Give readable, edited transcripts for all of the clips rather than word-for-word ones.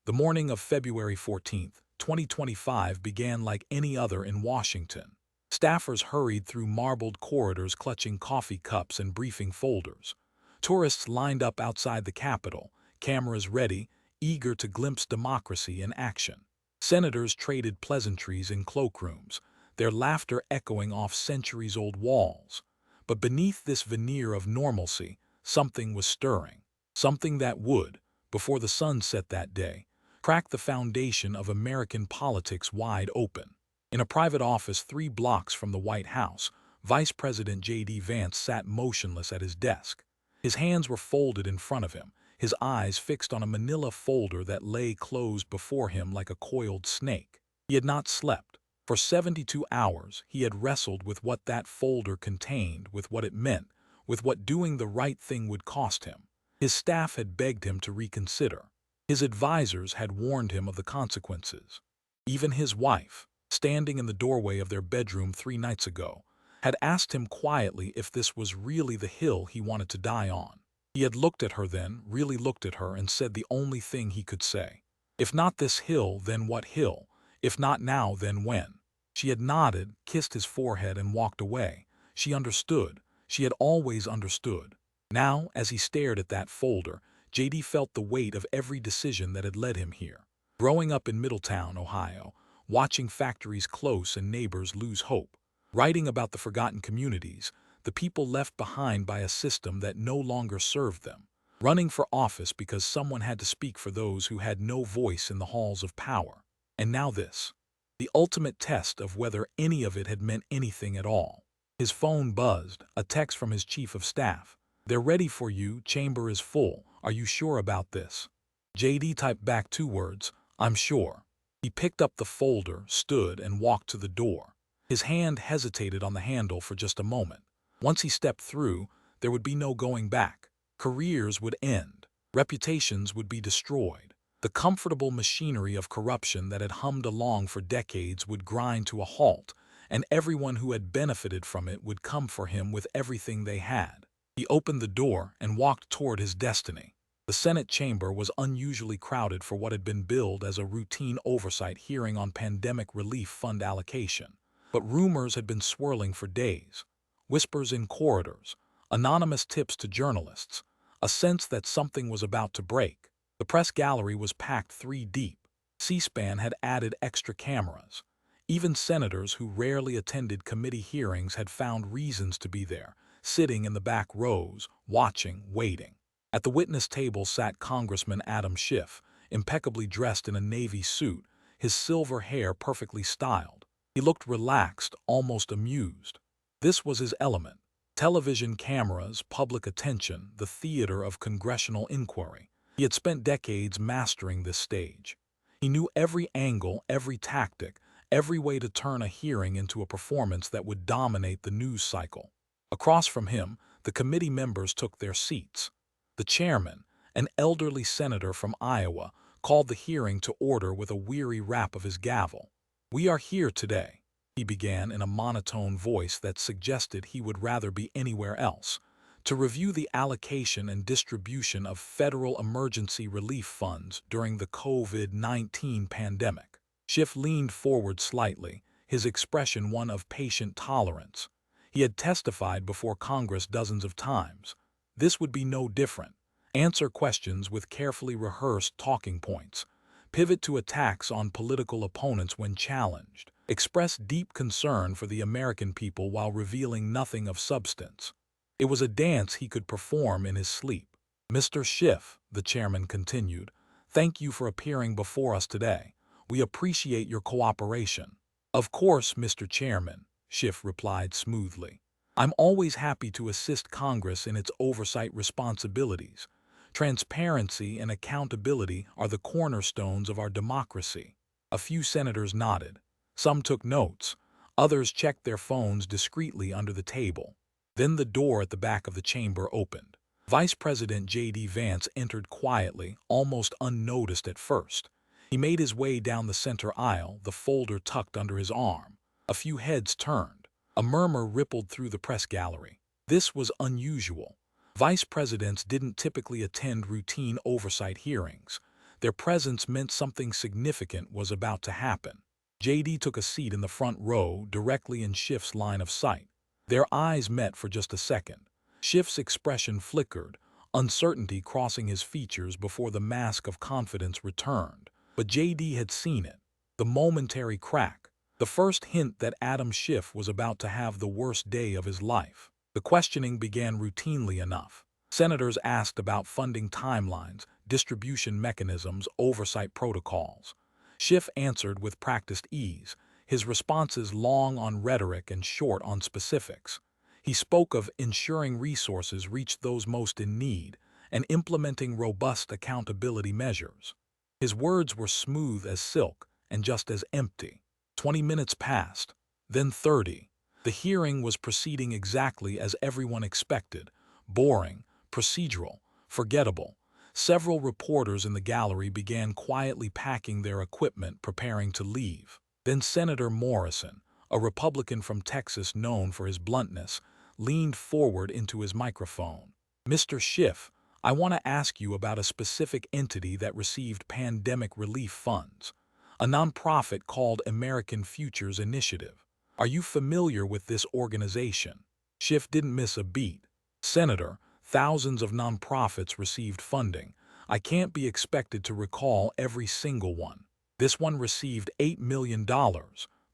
The morning of February 14th, 2025 began like any other in Washington. Staffers hurried through marbled corridors clutching coffee cups and briefing folders. Tourists lined up outside the Capitol, cameras ready, eager to glimpse democracy in action. Senators traded pleasantries in cloakrooms, their laughter echoing off centuries-old walls. But beneath this veneer of normalcy, something was stirring. Something that would, before the sun set that day, crack the foundation of American politics wide open. In a private office 3 blocks from the White House, Vice President J.D. Vance sat motionless at his desk. His hands were folded in front of him, his eyes fixed on a manila folder that lay closed before him like a coiled snake. He had not slept. For 72 hours, he had wrestled with what that folder contained, with what it meant, with what doing the right thing would cost him. His staff had begged him to reconsider. His advisors had warned him of the consequences. Even his wife, standing in the doorway of their bedroom 3 nights ago, had asked him quietly if this was really the hill he wanted to die on. He had looked at her then, really looked at her, and said the only thing he could say. If not this hill, then what hill? If not now, then when? She had nodded, kissed his forehead, and walked away. She understood. She had always understood. Now, as he stared at that folder, J.D. felt the weight of every decision that had led him here. Growing up in Middletown, Ohio, watching factories close and neighbors lose hope, writing about the forgotten communities, the people left behind by a system that no longer served them, running for office because someone had to speak for those who had no voice in the halls of power. And now this, the ultimate test of whether any of it had meant anything at all. His phone buzzed, a text from his chief of staff. "They're ready for you, chamber is full. Are you sure about this?" J.D. typed back 2 words, "I'm sure." He picked up the folder, stood, and walked to the door. His hand hesitated on the handle for just a moment. Once he stepped through, there would be no going back. Careers would end. Reputations would be destroyed. The comfortable machinery of corruption that had hummed along for decades would grind to a halt, and everyone who had benefited from it would come for him with everything they had. He opened the door and walked toward his destiny. The Senate chamber was unusually crowded for what had been billed as a routine oversight hearing on pandemic relief fund allocation. But rumors had been swirling for days. Whispers in corridors, anonymous tips to journalists, a sense that something was about to break. The press gallery was packed 3 deep. C-SPAN had added extra cameras. Even senators who rarely attended committee hearings had found reasons to be there, sitting in the back rows, watching, waiting. At the witness table sat Congressman Schiff, impeccably dressed in a navy suit, his silver hair perfectly styled. He looked relaxed, almost amused. This was his element. Television cameras, public attention, the theater of congressional inquiry. He had spent decades mastering this stage. He knew every angle, every tactic, every way to turn a hearing into a performance that would dominate the news cycle. Across from him, the committee members took their seats. The chairman, an elderly senator from Iowa, called the hearing to order with a weary rap of his gavel. "We are here today," he began in a monotone voice that suggested he would rather be anywhere else, "to review the allocation and distribution of federal emergency relief funds during the COVID-19 pandemic." Schiff leaned forward slightly, his expression one of patient tolerance. He had testified before Congress dozens of times. This would be no different. Answer questions with carefully rehearsed talking points. Pivot to attacks on political opponents when challenged. Express deep concern for the American people while revealing nothing of substance. It was a dance he could perform in his sleep. "Mr. Schiff," the chairman continued, "thank you for appearing before us today. We appreciate your cooperation." "Of course, Mr. Chairman," Schiff replied smoothly. "I'm always happy to assist Congress in its oversight responsibilities. Transparency and accountability are the cornerstones of our democracy." A few senators nodded. Some took notes. Others checked their phones discreetly under the table. Then the door at the back of the chamber opened. Vice President J.D. Vance entered quietly, almost unnoticed at first. He made his way down the center aisle, the folder tucked under his arm. A few heads turned. A murmur rippled through the press gallery. This was unusual. Vice presidents didn't typically attend routine oversight hearings. Their presence meant something significant was about to happen. JD took a seat in the front row, directly in Schiff's line of sight. Their eyes met for just a second. Schiff's expression flickered, uncertainty crossing his features before the mask of confidence returned. But JD had seen it. The momentary crack. The first hint that Adam Schiff was about to have the worst day of his life. The questioning began routinely enough. Senators asked about funding timelines, distribution mechanisms, oversight protocols. Schiff answered with practiced ease, his responses long on rhetoric and short on specifics. He spoke of ensuring resources reached those most in need and implementing robust accountability measures. His words were smooth as silk and just as empty. 20 minutes passed, then 30. The hearing was proceeding exactly as everyone expected, boring, procedural, forgettable. Several reporters in the gallery began quietly packing their equipment, preparing to leave. Then Senator Morrison, a Republican from Texas known for his bluntness, leaned forward into his microphone. "Mr. Schiff, I want to ask you about a specific entity that received pandemic relief funds, a nonprofit called American Futures Initiative. Are you familiar with this organization?" Schiff didn't miss a beat. "Senator, thousands of nonprofits received funding. I can't be expected to recall every single one. This one received $8 million,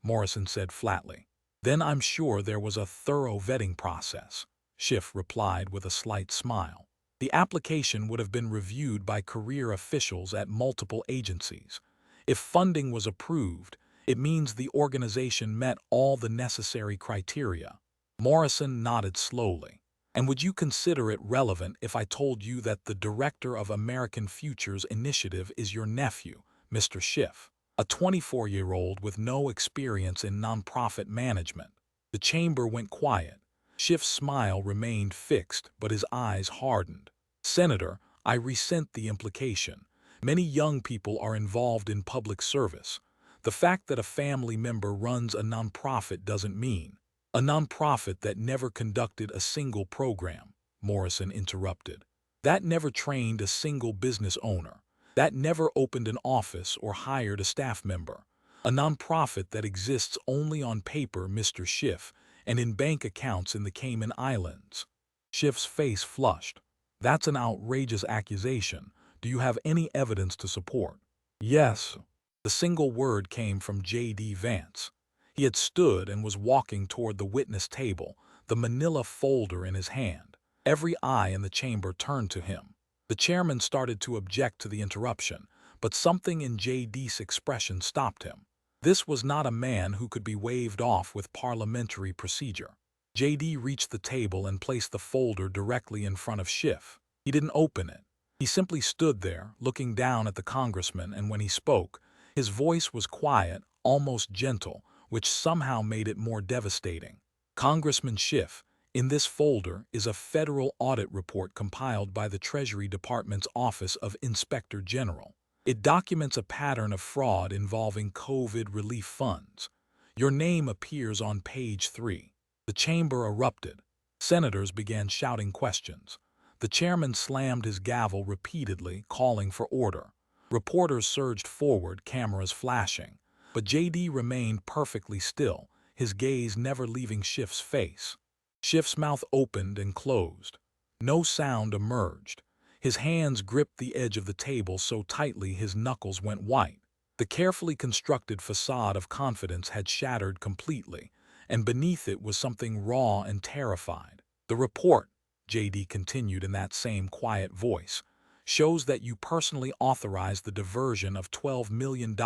Morrison said flatly. "Then I'm sure there was a thorough vetting process," Schiff replied with a slight smile. "The application would have been reviewed by career officials at multiple agencies. If funding was approved, it means the organization met all the necessary criteria." Morrison nodded slowly. "And would you consider it relevant if I told you that the director of American Futures Initiative is your nephew, Mr. Schiff, a 24-year-old with no experience in nonprofit management?" The chamber went quiet. Schiff's smile remained fixed, but his eyes hardened. "Senator, I resent the implication. Many young people are involved in public service. The fact that a family member runs a nonprofit doesn't mean—" "A nonprofit that never conducted a single program," Morrison interrupted. "That never trained a single business owner. That never opened an office or hired a staff member. A nonprofit that exists only on paper, Mr. Schiff, and in bank accounts in the Cayman Islands." Schiff's face flushed. "That's an outrageous accusation. Do you have any evidence to support?" "Yes." The single word came from J.D. Vance. He had stood and was walking toward the witness table, the manila folder in his hand. Every eye in the chamber turned to him. The chairman started to object to the interruption, but something in J.D.'s expression stopped him. This was not a man who could be waved off with parliamentary procedure. J.D. reached the table and placed the folder directly in front of Schiff. He didn't open it. He simply stood there, looking down at the congressman, and when he spoke, his voice was quiet, almost gentle, which somehow made it more devastating. "Congressman Schiff, in this folder is a federal audit report compiled by the Treasury Department's Office of Inspector General. It documents a pattern of fraud involving COVID relief funds. Your name appears on page 3. The chamber erupted. Senators began shouting questions. The chairman slammed his gavel repeatedly, calling for order. Reporters surged forward, cameras flashing. But J.D. remained perfectly still, his gaze never leaving Schiff's face. Schiff's mouth opened and closed. No sound emerged. His hands gripped the edge of the table so tightly his knuckles went white. The carefully constructed facade of confidence had shattered completely, and beneath it was something raw and terrified. "The report," J.D. continued in that same quiet voice, "shows that you personally authorized the diversion of $12 million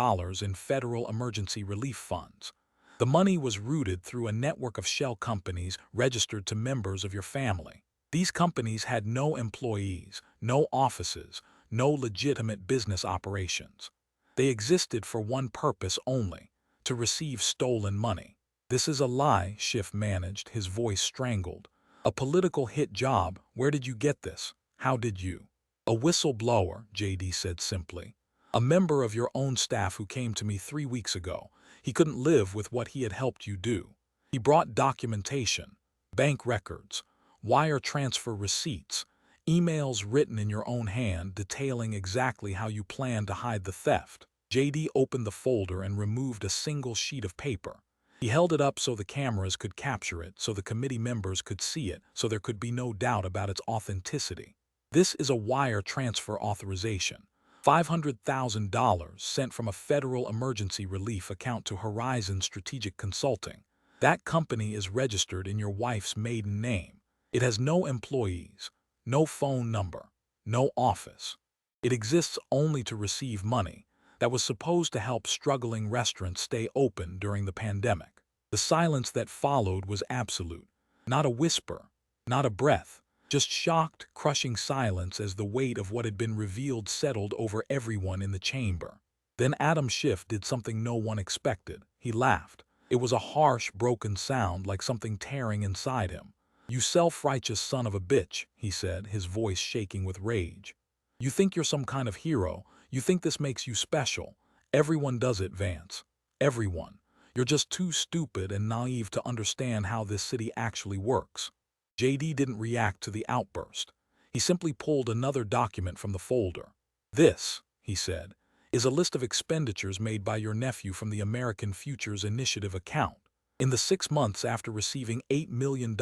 in federal emergency relief funds. The money was routed through a network of shell companies registered to members of your family. These companies had no employees, no offices, no legitimate business operations. They existed for one purpose only: to receive stolen money." "This is a lie," Schiff managed, his voice strangled. "A political hit job. Where did you get this? How did you—" "A whistleblower," J.D. said simply. "A member of your own staff who came to me 3 weeks ago. He couldn't live with what he had helped you do. He brought documentation, bank records, wire transfer receipts, Emails written in your own hand detailing exactly how you plan to hide the theft. JD opened the folder and removed a single sheet of paper. He held it up so the cameras could capture it, so the committee members could see it, so there could be no doubt about its authenticity. This is a wire transfer authorization. $500,000 sent from a federal emergency relief account to Horizon Strategic Consulting. That company is registered in your wife's maiden name. It has no employees, no phone number, no office. It exists only to receive money that was supposed to help struggling restaurants stay open during the pandemic. The silence that followed was absolute. Not a whisper, not a breath, just shocked, crushing silence as the weight of what had been revealed settled over everyone in the chamber. Then Adam Schiff did something no one expected. He laughed. It was a harsh, broken sound like something tearing inside him. "You self-righteous son of a bitch," he said, his voice shaking with rage. "You think you're some kind of hero. You think this makes you special. Everyone does it, Vance. Everyone. You're just too stupid and naive to understand how this city actually works." JD didn't react to the outburst. He simply pulled another document from the folder. "This," he said, "is a list of expenditures made by your nephew from the American Futures Initiative account. In the 6 months after receiving $8 million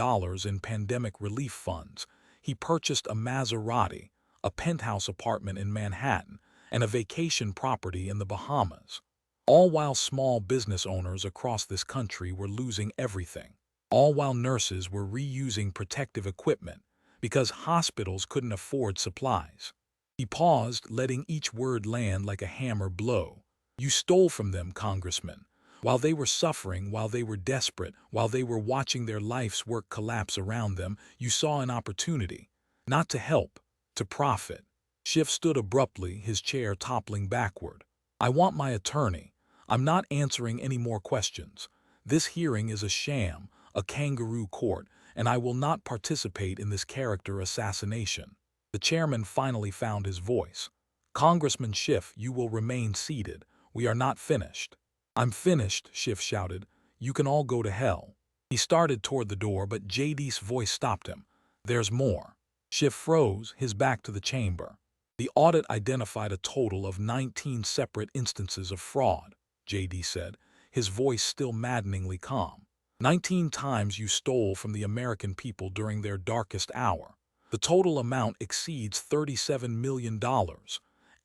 in pandemic relief funds, he purchased a Maserati, a penthouse apartment in Manhattan, and a vacation property in the Bahamas. All while small business owners across this country were losing everything. All while nurses were reusing protective equipment because hospitals couldn't afford supplies." He paused, letting each word land like a hammer blow. "You stole from them, Congressman. While they were suffering, while they were desperate, while they were watching their life's work collapse around them, you saw an opportunity. Not to help, to profit." Schiff stood abruptly, his chair toppling backward. "I want my attorney. I'm not answering any more questions. This hearing is a sham, a kangaroo court, and I will not participate in this character assassination." The chairman finally found his voice. "Congressman Schiff, you will remain seated. We are not finished." "I'm finished," Schiff shouted. "You can all go to hell." He started toward the door, but JD's voice stopped him. "There's more." Schiff froze, his back to the chamber. "The audit identified a total of 19 separate instances of fraud," JD said, his voice still maddeningly calm. 19 times you stole from the American people during their darkest hour. The total amount exceeds $37 million.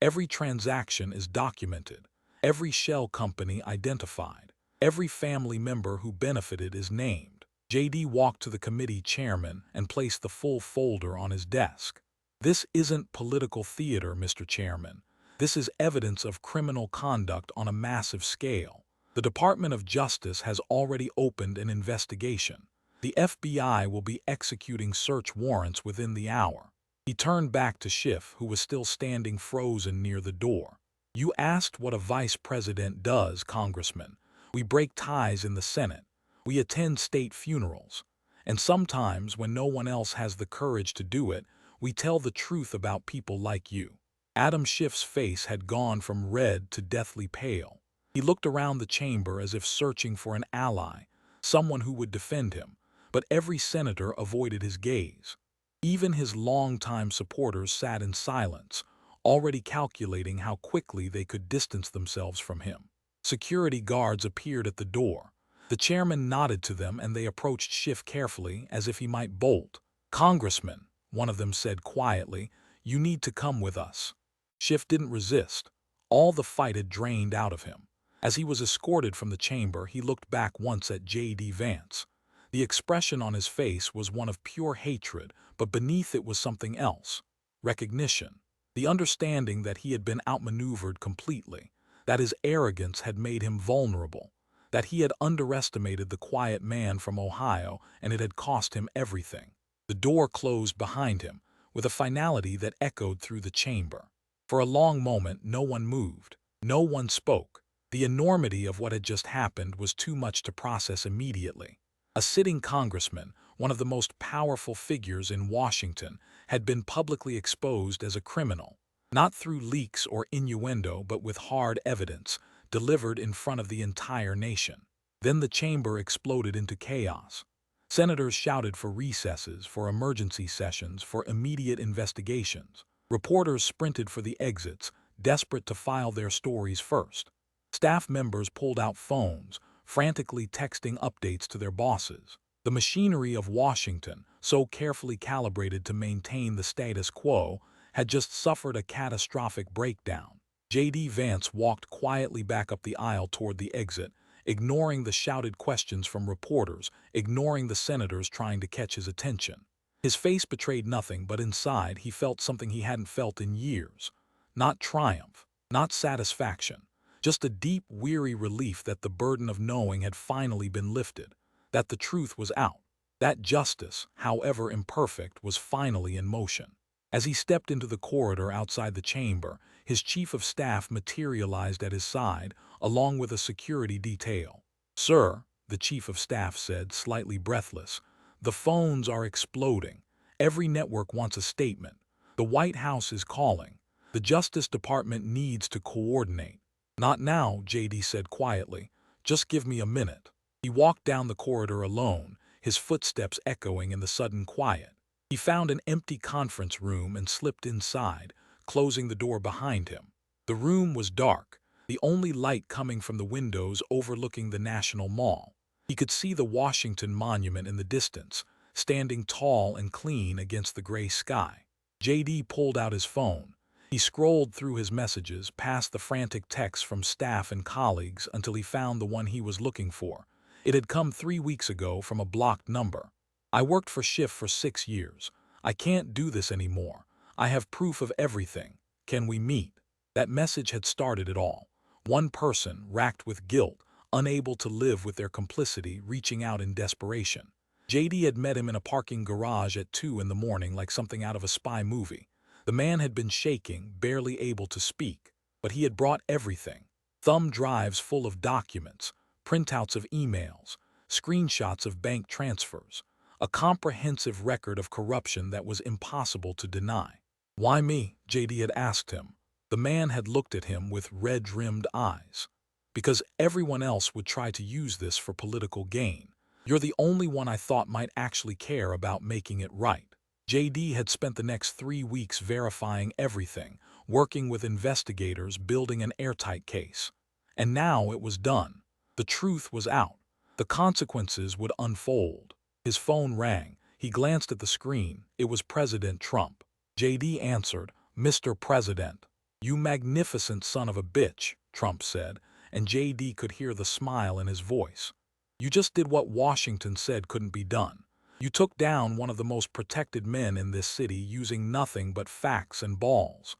Every transaction is documented. Every shell company identified. Every family member who benefited is named. JD walked to the committee chairman and placed the full folder on his desk. "This isn't political theater, Mr. Chairman. This is evidence of criminal conduct on a massive scale. The Department of Justice has already opened an investigation. The FBI will be executing search warrants within the hour." He turned back to Schiff, who was still standing frozen near the door. "You asked what a vice president does, Congressman. We break ties in the Senate. We attend state funerals. And sometimes, when no one else has the courage to do it, we tell the truth about people like you." Adam Schiff's face had gone from red to deathly pale. He looked around the chamber as if searching for an ally, someone who would defend him, but every senator avoided his gaze. Even his longtime supporters sat in silence, already calculating how quickly they could distance themselves from him. Security guards appeared at the door. The chairman nodded to them and they approached Schiff carefully as if he might bolt. "Congressman," one of them said quietly, "you need to come with us." Schiff didn't resist. All the fight had drained out of him. As he was escorted from the chamber, he looked back once at J.D. Vance. The expression on his face was one of pure hatred, but beneath it was something else. Recognition. The understanding that he had been outmaneuvered completely, that his arrogance had made him vulnerable, that he had underestimated the quiet man from Ohio and it had cost him everything. The door closed behind him, with a finality that echoed through the chamber. For a long moment, no one moved. No one spoke. The enormity of what had just happened was too much to process immediately. A sitting congressman, one of the most powerful figures in Washington, had been publicly exposed as a criminal, not through leaks or innuendo but with hard evidence, delivered in front of the entire nation. Then the chamber exploded into chaos. Senators shouted for recesses, for emergency sessions, for immediate investigations. Reporters sprinted for the exits, desperate to file their stories first. Staff members pulled out phones, frantically texting updates to their bosses. The machinery of Washington, so carefully calibrated to maintain the status quo, had just suffered a catastrophic breakdown. J.D. Vance walked quietly back up the aisle toward the exit, ignoring the shouted questions from reporters, ignoring the senators trying to catch his attention. His face betrayed nothing, but inside he felt something he hadn't felt in years. Not triumph, not satisfaction, just a deep, weary relief that the burden of knowing had finally been lifted, that the truth was out, that justice, however imperfect, was finally in motion. As he stepped into the corridor outside the chamber, his chief of staff materialized at his side, along with a security detail. "Sir," the chief of staff said, slightly breathless, "the phones are exploding. Every network wants a statement. The White House is calling. The Justice Department needs to coordinate." "Not now," JD said quietly. "Just give me a minute." He walked down the corridor alone, his footsteps echoing in the sudden quiet. He found an empty conference room and slipped inside, closing the door behind him. The room was dark, the only light coming from the windows overlooking the National Mall. He could see the Washington Monument in the distance, standing tall and clean against the gray sky. JD pulled out his phone. He scrolled through his messages, past the frantic texts from staff and colleagues until he found the one he was looking for. It had come 3 weeks ago from a blocked number. "I worked for Schiff for 6 years. I can't do this anymore. I have proof of everything. Can we meet?" That message had started it all. One person, racked with guilt, unable to live with their complicity, reaching out in desperation. JD had met him in a parking garage at 2 in the morning like something out of a spy movie. The man had been shaking, barely able to speak, but he had brought everything. Thumb drives full of documents, printouts of emails, screenshots of bank transfers, a comprehensive record of corruption that was impossible to deny. "Why me?" JD had asked him. The man had looked at him with red-rimmed eyes. "Because everyone else would try to use this for political gain. You're the only one I thought might actually care about making it right." JD had spent the next 3 weeks verifying everything, working with investigators, building an airtight case. And now it was done. The truth was out. The consequences would unfold. His phone rang. He glanced at the screen. It was President Trump. JD answered, "Mr. President." "You magnificent son of a bitch," Trump said, and JD could hear the smile in his voice. "You just did what Washington said couldn't be done. You took down one of the most protected men in this city using nothing but facts and balls.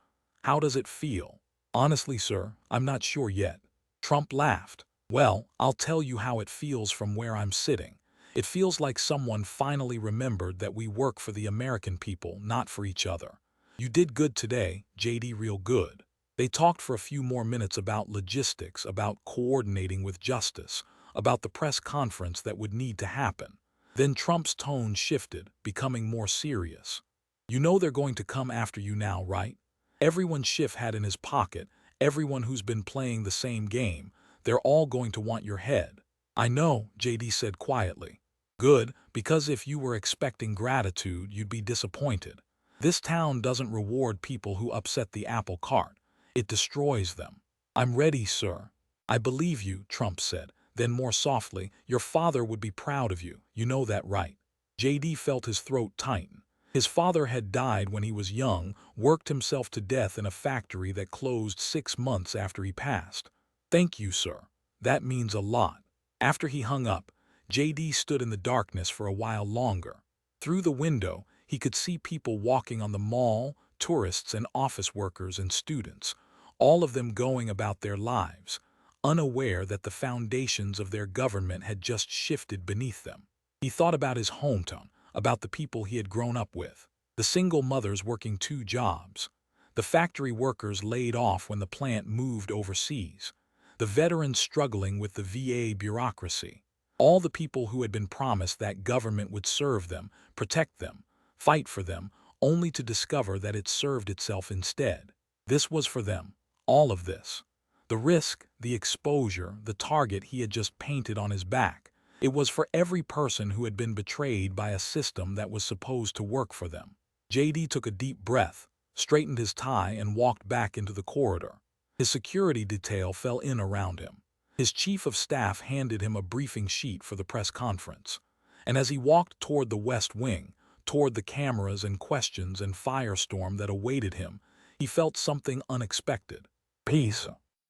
How does it feel?" "Honestly, sir, I'm not sure yet." Trump laughed. "Well, I'll tell you how it feels from where I'm sitting. It feels like someone finally remembered that we work for the American people, not for each other. You did good today, JD, real good." They talked for a few more minutes about logistics, about coordinating with justice, about the press conference that would need to happen. Then Trump's tone shifted, becoming more serious. "You know they're going to come after you now, right? Everyone Schiff had in his pocket, everyone who's been playing the same game, they're all going to want your head." "I know," JD said quietly. "Good, because if you were expecting gratitude, you'd be disappointed. This town doesn't reward people who upset the apple cart. It destroys them." "I'm ready, sir." "I believe you," Trump said. Then more softly, "Your father would be proud of you. You know that, right?" JD felt his throat tighten. His father had died when he was young, worked himself to death in a factory that closed 6 months after he passed. "Thank you, sir. That means a lot." After he hung up, JD stood in the darkness for a while longer. Through the window, he could see people walking on the mall, tourists and office workers and students, all of them going about their lives, unaware that the foundations of their government had just shifted beneath them. He thought about his hometown, about the people he had grown up with, the single mothers working 2 jobs, the factory workers laid off when the plant moved overseas, the veterans struggling with the VA bureaucracy, all the people who had been promised that government would serve them, protect them, fight for them, only to discover that it served itself instead. This was for them, all of this. The risk, the exposure, the target he had just painted on his back. It was for every person who had been betrayed by a system that was supposed to work for them. JD took a deep breath, straightened his tie, and walked back into the corridor. His security detail fell in around him. His chief of staff handed him a briefing sheet for the press conference. And as he walked toward the West Wing, toward the cameras and questions and firestorm that awaited him, he felt something unexpected. Peace.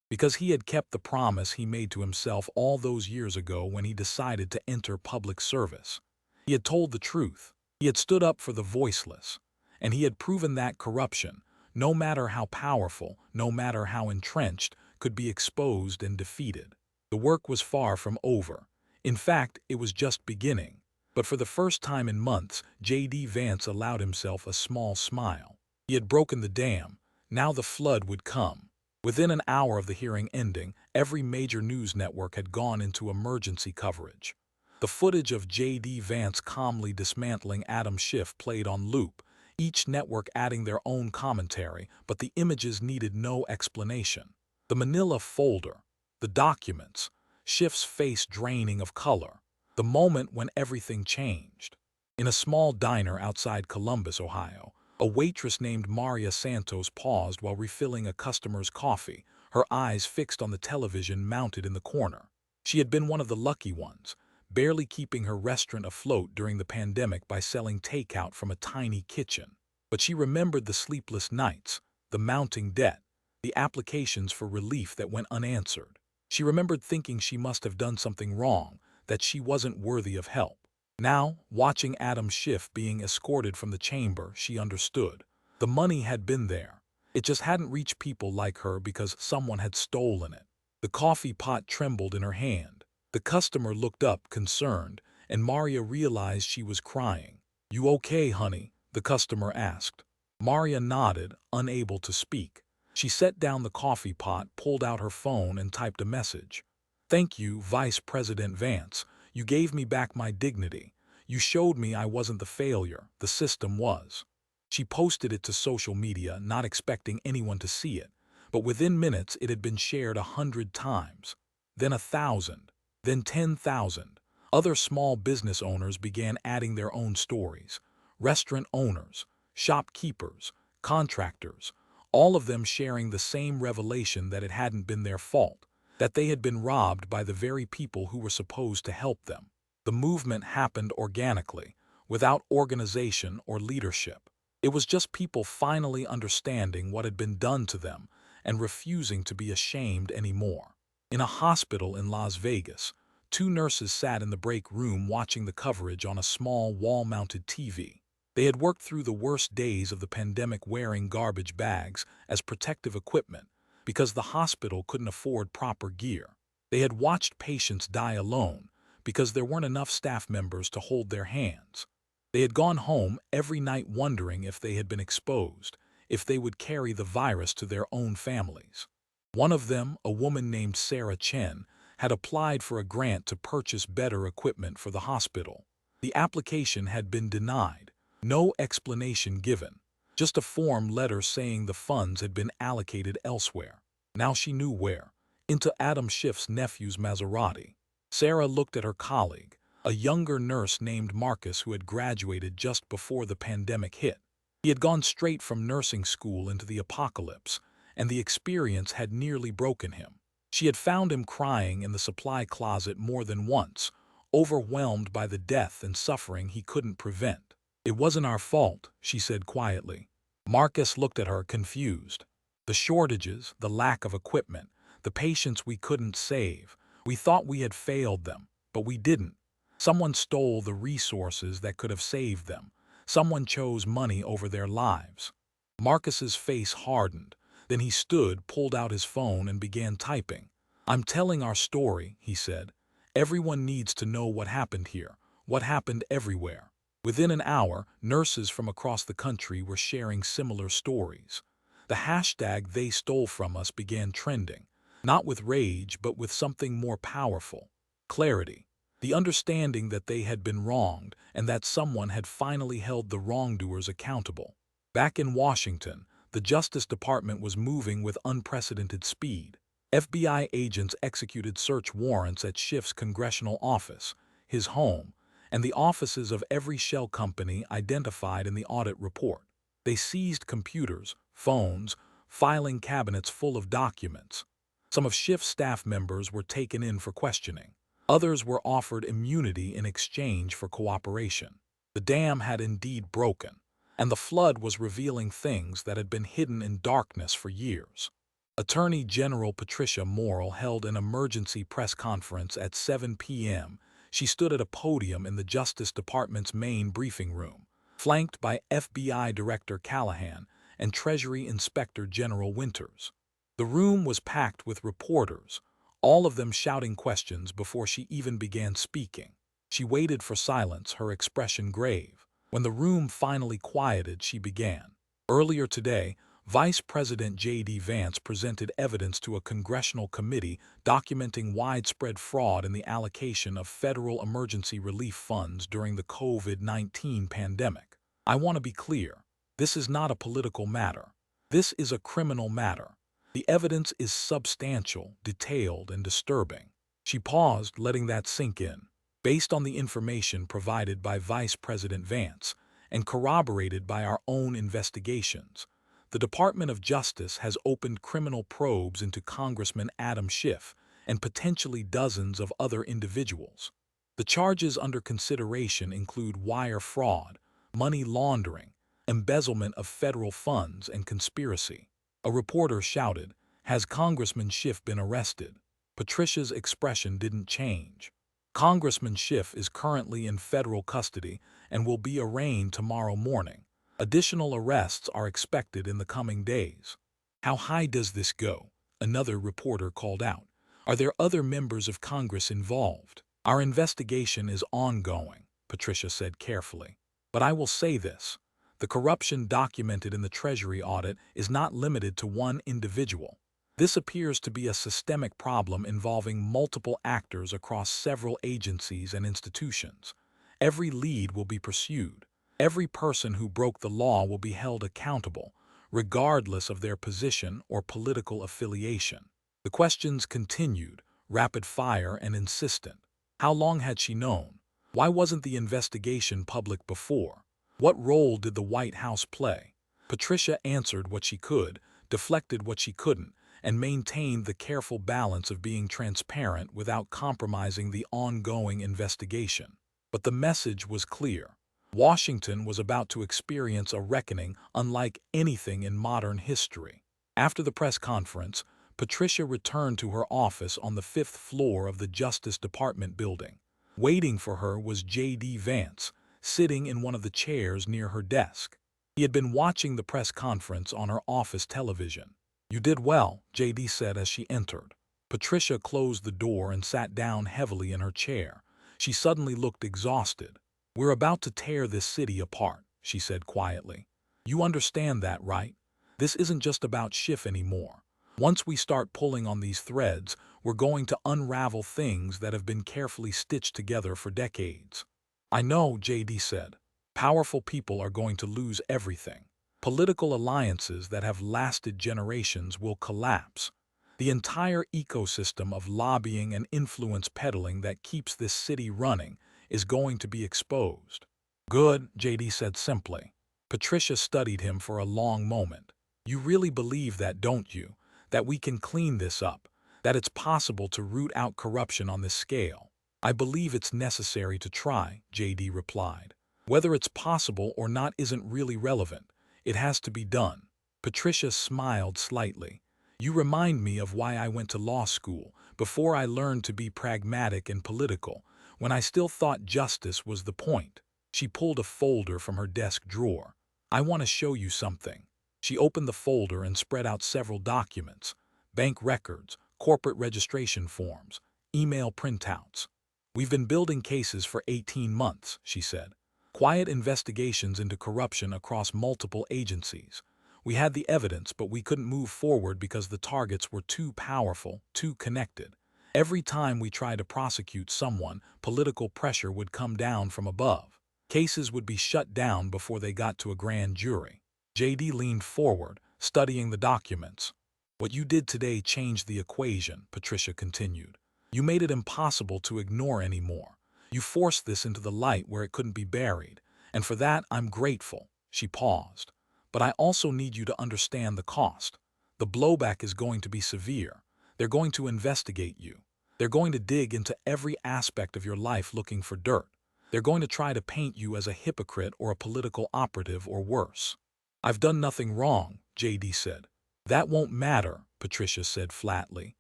Because he had kept the promise he made to himself all those years ago when he decided to enter public service. He had told the truth. He had stood up for the voiceless. And he had proven that corruption, no matter how powerful, no matter how entrenched, could be exposed and defeated. The work was far from over. In fact, it was just beginning. But for the first time in months, J.D. Vance allowed himself a small smile. He had broken the dam. Now the flood would come. Within an hour of the hearing ending, every major news network had gone into emergency coverage. The footage of J.D. Vance calmly dismantling Schiff played on loop, each network adding their own commentary, but the images needed no explanation. The manila folder, the documents, Schiff's face draining of color, the moment when everything changed. In a small diner outside Columbus, Ohio, a waitress named Maria Santos paused while refilling a customer's coffee, her eyes fixed on the television mounted in the corner. She had been one of the lucky ones, barely keeping her restaurant afloat during the pandemic by selling takeout from a tiny kitchen. But she remembered the sleepless nights, the mounting debt, the applications for relief that went unanswered. She remembered thinking she must have done something wrong, that she wasn't worthy of help. Now, watching Schiff being escorted from the chamber, she understood. The money had been there. It just hadn't reached people like her because someone had stolen it. The coffee pot trembled in her hand. The customer looked up, concerned, and Maria realized she was crying. "You okay, honey?" the customer asked. Maria nodded, unable to speak. She set down the coffee pot, pulled out her phone, and typed a message. "Thank you, Vice President Vance. You gave me back my dignity. You showed me I wasn't the failure, the system was." She posted it to social media, not expecting anyone to see it. But within minutes it had been shared 100 times. Then 1,000. Then 10,000. Other small business owners began adding their own stories. Restaurant owners, shopkeepers, contractors, all of them sharing the same revelation that it hadn't been their fault, that they had been robbed by the very people who were supposed to help them. The movement happened organically, without organization or leadership. It was just people finally understanding what had been done to them and refusing to be ashamed anymore. In a hospital in Las Vegas, 2 nurses sat in the break room watching the coverage on a small wall-mounted TV. They had worked through the worst days of the pandemic wearing garbage bags as protective equipment because the hospital couldn't afford proper gear. They had watched patients die alone because there weren't enough staff members to hold their hands. They had gone home every night wondering if they had been exposed, if they would carry the virus to their own families. One of them, a woman named Sarah Chen, had applied for a grant to purchase better equipment for the hospital. The application had been denied. No explanation given. Just a form letter saying the funds had been allocated elsewhere. Now she knew where. Into Schiff's nephew's Maserati. Sarah looked at her colleague, a younger nurse named Marcus who had graduated just before the pandemic hit. He had gone straight from nursing school into the apocalypse, and the experience had nearly broken him. She had found him crying in the supply closet more than once, overwhelmed by the death and suffering he couldn't prevent. "It wasn't our fault," she said quietly. Marcus looked at her, confused. "The shortages, the lack of equipment, the patients we couldn't save. We thought we had failed them, but we didn't. Someone stole the resources that could have saved them. Someone chose money over their lives." Marcus's face hardened. Then he stood, pulled out his phone, and began typing. "I'm telling our story," he said. "Everyone needs to know what happened here, what happened everywhere." Within an hour, nurses from across the country were sharing similar stories. The hashtag "They Stole From Us" began trending, not with rage but with something more powerful: clarity. The understanding that they had been wronged and that someone had finally held the wrongdoers accountable. Back in Washington, the Justice Department was moving with unprecedented speed. FBI agents executed search warrants at Schiff's congressional office, his home, and the offices of every shell company identified in the audit report. They seized computers, phones, filing cabinets full of documents. Some of Schiff's staff members were taken in for questioning. Others were offered immunity in exchange for cooperation. The dam had indeed broken, and the flood was revealing things that had been hidden in darkness for years. Attorney General Patricia Morrill held an emergency press conference at 7 p.m. She stood at a podium in the Justice Department's main briefing room, flanked by FBI Director Callahan and Treasury Inspector General Winters. The room was packed with reporters, all of them shouting questions before she even began speaking. She waited for silence, her expression grave. When the room finally quieted, she began. Earlier today, Vice President Vance presented evidence to a congressional committee documenting widespread fraud in the allocation of federal emergency relief funds during the COVID-19 pandemic. I want to be clear. This is not a political matter. This is a criminal matter. The evidence is substantial, detailed, and disturbing. She paused, letting that sink in. Based on the information provided by Vice President Vance and corroborated by our own investigations, the Department of Justice has opened criminal probes into Congressman Adam Schiff and potentially dozens of other individuals. The charges under consideration include wire fraud, money laundering, embezzlement of federal funds, and conspiracy. A reporter shouted, "Has Congressman Schiff been arrested?" Patricia's expression didn't change. Congressman Schiff is currently in federal custody and will be arraigned tomorrow morning. Additional arrests are expected in the coming days. How high does this go? Another reporter called out. Are there other members of Congress involved? Our investigation is ongoing, Patricia said carefully. But I will say this. The corruption documented in the Treasury audit is not limited to one individual. This appears to be a systemic problem involving multiple actors across several agencies and institutions. Every lead will be pursued. Every person who broke the law will be held accountable, regardless of their position or political affiliation. The questions continued, rapid fire and insistent. How long had she known? Why wasn't the investigation public before? What role did the White House play? Patricia answered what she could, deflected what she couldn't, and maintained the careful balance of being transparent without compromising the ongoing investigation. But the message was clear. Washington was about to experience a reckoning unlike anything in modern history. After the press conference, Patricia returned to her office on the 5th floor of the Justice Department building. Waiting for her was J.D. Vance, sitting in one of the chairs near her desk. He had been watching the press conference on her office television. "You did well," J.D. said as she entered. Patricia closed the door and sat down heavily in her chair. She suddenly looked exhausted. "We're about to tear this city apart," she said quietly. "You understand that, right? This isn't just about Schiff anymore. Once we start pulling on these threads, we're going to unravel things that have been carefully stitched together for decades." "I know," J.D. said. "Powerful people are going to lose everything. Political alliances that have lasted generations will collapse. The entire ecosystem of lobbying and influence peddling that keeps this city running is going to be exposed." "Good," J.D. said simply. Patricia studied him for a long moment. "You really believe that, don't you? That we can clean this up? That it's possible to root out corruption on this scale?" "I believe it's necessary to try," J.D. replied. "Whether it's possible or not isn't really relevant. It has to be done." Patricia smiled slightly. "You remind me of why I went to law school, before I learned to be pragmatic and political, when I still thought justice was the point." She pulled a folder from her desk drawer. "I want to show you something." She opened the folder and spread out several documents: bank records, corporate registration forms, email printouts. "We've been building cases for 18 months, she said. "Quiet investigations into corruption across multiple agencies. We had the evidence, but we couldn't move forward because the targets were too powerful, too connected. Every time we tried to prosecute someone, political pressure would come down from above. Cases would be shut down before they got to a grand jury." J.D. leaned forward, studying the documents. "What you did today changed the equation," Patricia continued. "You made it impossible to ignore anymore. You forced this into the light where it couldn't be buried, and for that I'm grateful." She paused. "But I also need you to understand the cost. The blowback is going to be severe. They're going to investigate you. They're going to dig into every aspect of your life looking for dirt. They're going to try to paint you as a hypocrite or a political operative or worse." "I've done nothing wrong," JD said. "That won't matter," Patricia said flatly.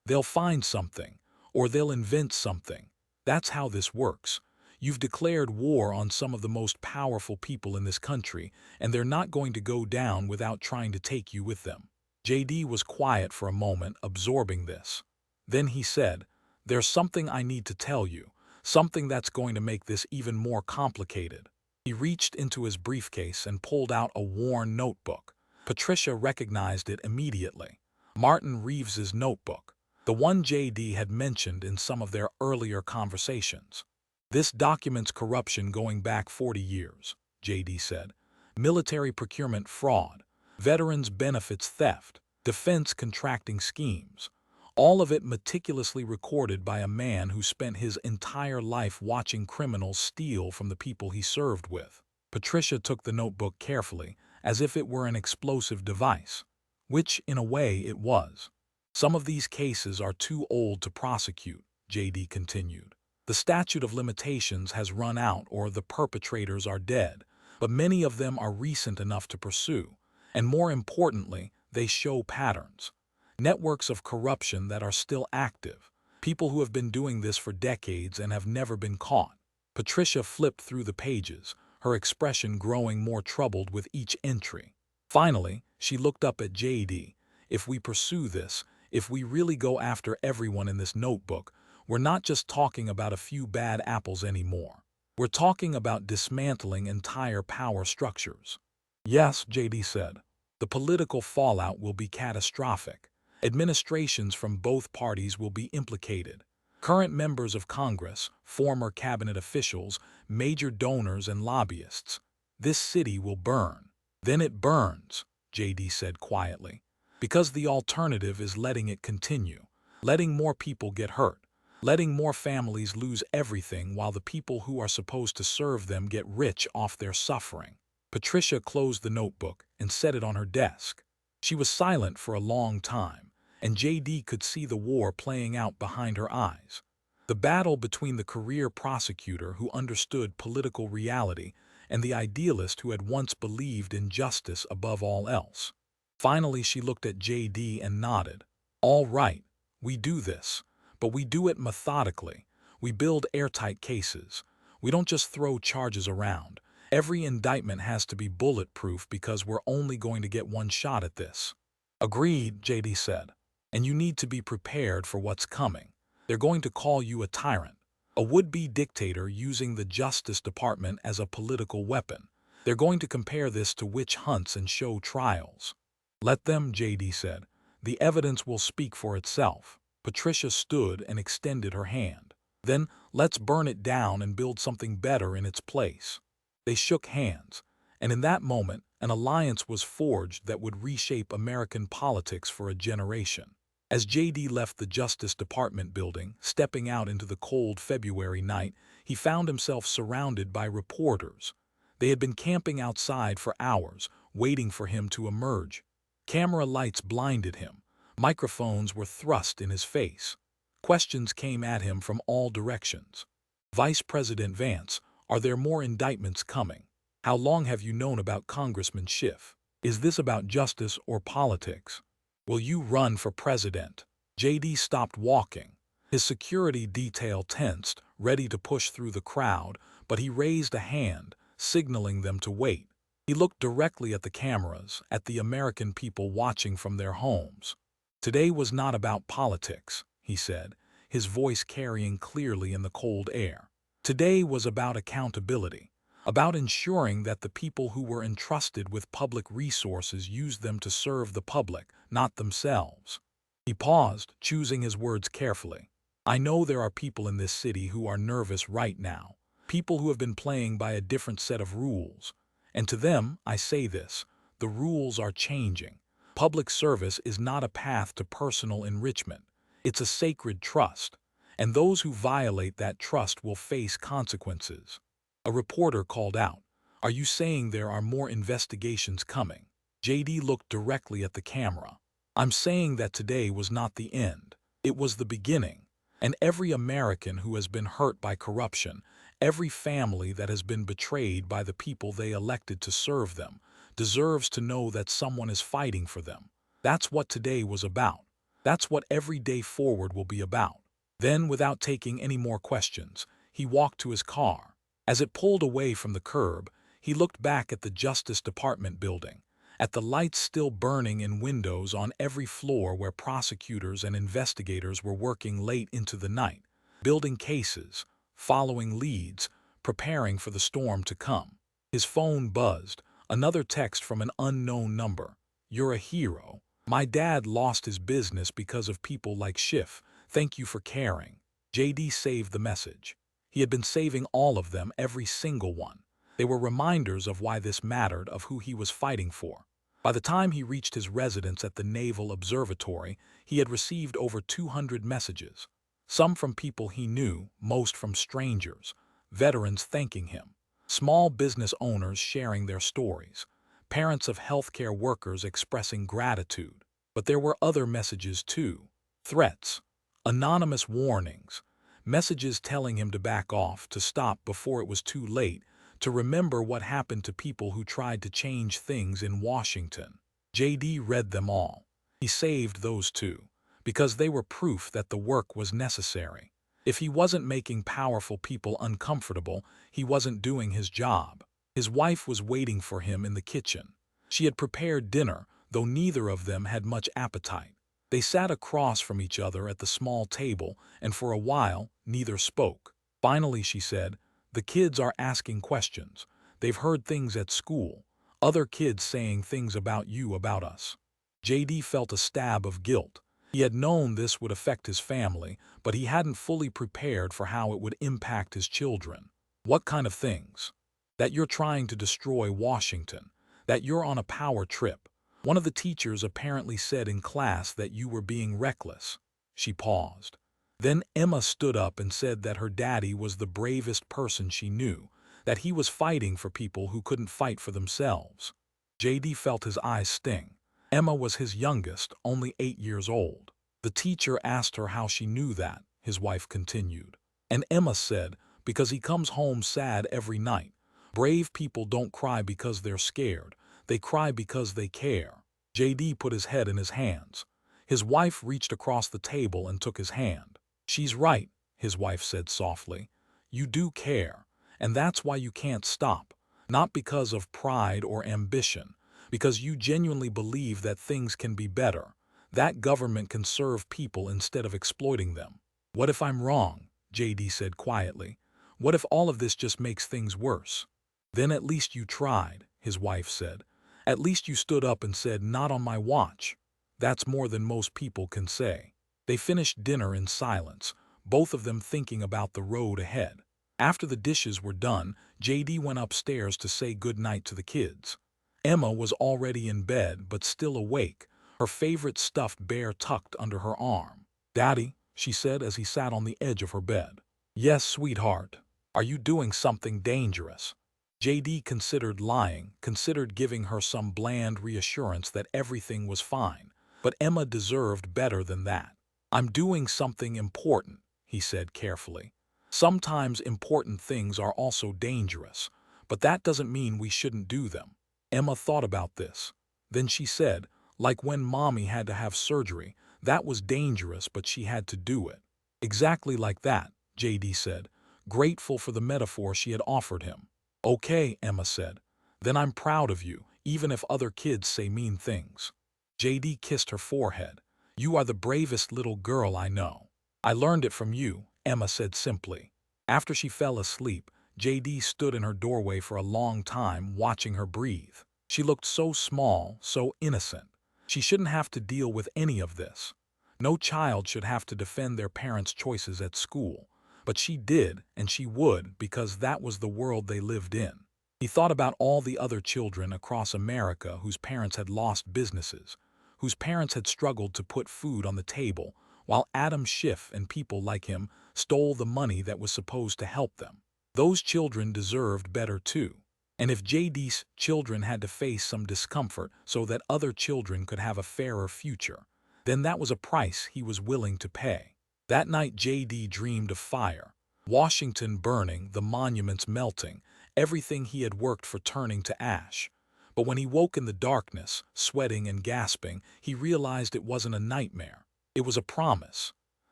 "They'll find something, or they'll invent something. That's how this works. You've declared war on some of the most powerful people in this country, and they're not going to go down without trying to take you with them." JD was quiet for a moment, absorbing this. Then he said, "There's something I need to tell you, something that's going to make this even more complicated." He reached into his briefcase and pulled out a worn notebook. Patricia recognized it immediately. Martin Reeves's notebook, the one JD had mentioned in some of their earlier conversations. "This documents corruption going back 40 years, JD said. "Military procurement fraud, veterans benefits theft, defense contracting schemes. All of it meticulously recorded by a man who spent his entire life watching criminals steal from the people he served with." Patricia took the notebook carefully, as if it were an explosive device, which, in a way, it was. "Some of these cases are too old to prosecute," JD continued. "The statute of limitations has run out or the perpetrators are dead, but many of them are recent enough to pursue, and more importantly, they show patterns. Networks of corruption that are still active, people who have been doing this for decades and have never been caught." Patricia flipped through the pages, her expression growing more troubled with each entry. Finally, she looked up at JD. "If we pursue this, if we really go after everyone in this notebook, we're not just talking about a few bad apples anymore. We're talking about dismantling entire power structures." "Yes," JD said. "The political fallout will be catastrophic. Administrations from both parties will be implicated. Current members of Congress, former cabinet officials, major donors and lobbyists. This city will burn." "Then it burns," JD said quietly. "Because the alternative is letting it continue, letting more people get hurt, letting more families lose everything while the people who are supposed to serve them get rich off their suffering." Patricia closed the notebook and set it on her desk. She was silent for a long time, and JD could see the war playing out behind her eyes. The battle between the career prosecutor who understood political reality and the idealist who had once believed in justice above all else. Finally, she looked at JD and nodded. "All right, we do this, but we do it methodically. We build airtight cases. We don't just throw charges around. Every indictment has to be bulletproof because we're only going to get one shot at this." "Agreed," JD said. "And you need to be prepared for what's coming. They're going to call you a tyrant, a would-be dictator using the Justice Department as a political weapon. They're going to compare this to witch hunts and show trials." "Let them," JD said. "The evidence will speak for itself." Patricia stood and extended her hand. "Then let's burn it down and build something better in its place." They shook hands, and in that moment, an alliance was forged that would reshape American politics for a generation. As JD left the Justice Department building, stepping out into the cold February night, he found himself surrounded by reporters. They had been camping outside for hours, waiting for him to emerge. Camera lights blinded him. Microphones were thrust in his face. Questions came at him from all directions. "Vice President Vance, are there more indictments coming? How long have you known about Congressman Schiff? Is this about justice or politics? Will you run for president?" JD stopped walking. His security detail tensed, ready to push through the crowd, but he raised a hand, signaling them to wait. He looked directly at the cameras, at the American people watching from their homes. "Today was not about politics," he said, his voice carrying clearly in the cold air. "Today was about accountability, about ensuring that the people who were entrusted with public resources used them to serve the public, not themselves." He paused, choosing his words carefully. "I know there are people in this city who are nervous right now, people who have been playing by a different set of rules. And to them, I say this, the rules are changing. Public service is not a path to personal enrichment. It's a sacred trust. and those who violate that trust will face consequences. A reporter called out, "Are you saying there are more investigations coming?" JD looked directly at the camera. "I'm saying that today was not the end. It was the beginning. And every American who has been hurt by corruption, every family that has been betrayed by the people they elected to serve them, deserves to know that someone is fighting for them. That's what today was about. That's what every day forward will be about." Then, without taking any more questions, he walked to his car. As it pulled away from the curb, he looked back at the Justice Department building, at the lights still burning in windows on every floor where prosecutors and investigators were working late into the night, building cases, following leads, preparing for the storm to come. His phone buzzed, another text from an unknown number. "You're a hero. My dad lost his business because of people like Schiff. Thank you for caring." JD saved the message. He had been saving all of them, every single one. They were reminders of why this mattered, of who he was fighting for. By the time he reached his residence at the Naval Observatory, he had received over 200 messages. Some from people he knew, most from strangers, veterans thanking him, small business owners sharing their stories, parents of healthcare workers expressing gratitude. But there were other messages too. Threats, anonymous warnings, messages telling him to back off, to stop before it was too late, to remember what happened to people who tried to change things in Washington. JD read them all. He saved those too, because they were proof that the work was necessary. If he wasn't making powerful people uncomfortable, he wasn't doing his job. His wife was waiting for him in the kitchen. She had prepared dinner, though neither of them had much appetite. They sat across from each other at the small table, and for a while, neither spoke. Finally, she said, "The kids are asking questions. They've heard things at school. Other kids saying things about you, about us." JD felt a stab of guilt. He had known this would affect his family, but he hadn't fully prepared for how it would impact his children. "What kind of things?" "That you're trying to destroy Washington. That you're on a power trip. One of the teachers apparently said in class that you were being reckless." She paused. Then Emma stood up and said that her daddy was the bravest person she knew, that he was fighting for people who couldn't fight for themselves. JD felt his eyes sting. Emma was his youngest, only 8 years old. The teacher asked her how she knew that, his wife continued. And Emma said, "Because he comes home sad every night. Brave people don't cry because they're scared. They cry because they care." JD put his head in his hands. His wife reached across the table and took his hand. "She's right," his wife said softly. "You do care, and that's why you can't stop. Not because of pride or ambition, because you genuinely believe that things can be better, that government can serve people instead of exploiting them." "What if I'm wrong?" JD said quietly. "What if all of this just makes things worse?" "Then at least you tried," his wife said. "At least you stood up and said, 'Not on my watch.' That's more than most people can say." They finished dinner in silence, both of them thinking about the road ahead. After the dishes were done, JD went upstairs to say goodnight to the kids. Emma was already in bed, but still awake, her favorite stuffed bear tucked under her arm. "Daddy," she said as he sat on the edge of her bed. "Yes, sweetheart. Are you doing something dangerous?" JD considered lying, considered giving her some bland reassurance that everything was fine, but Emma deserved better than that. "I'm doing something important," he said carefully. "Sometimes important things are also dangerous, but that doesn't mean we shouldn't do them." Emma thought about this. Then she said, "Like when Mommy had to have surgery, that was dangerous, but she had to do it." "Exactly like that," JD said, grateful for the metaphor she had offered him. "Okay," Emma said. "Then I'm proud of you, even if other kids say mean things." JD kissed her forehead. "You are the bravest little girl I know." "I learned it from you," Emma said simply. After she fell asleep, JD stood in her doorway for a long time, watching her breathe. She looked so small, so innocent. She shouldn't have to deal with any of this. No child should have to defend their parents' choices at school. But she did, and she would, because that was the world they lived in. He thought about all the other children across America whose parents had lost businesses, whose parents had struggled to put food on the table, while Adam Schiff and people like him stole the money that was supposed to help them. Those children deserved better too. And if JD's children had to face some discomfort so that other children could have a fairer future, then that was a price he was willing to pay. That night JD dreamed of fire, Washington burning, the monuments melting, everything he had worked for turning to ash. But when he woke in the darkness, sweating and gasping, he realized it wasn't a nightmare. It was a promise.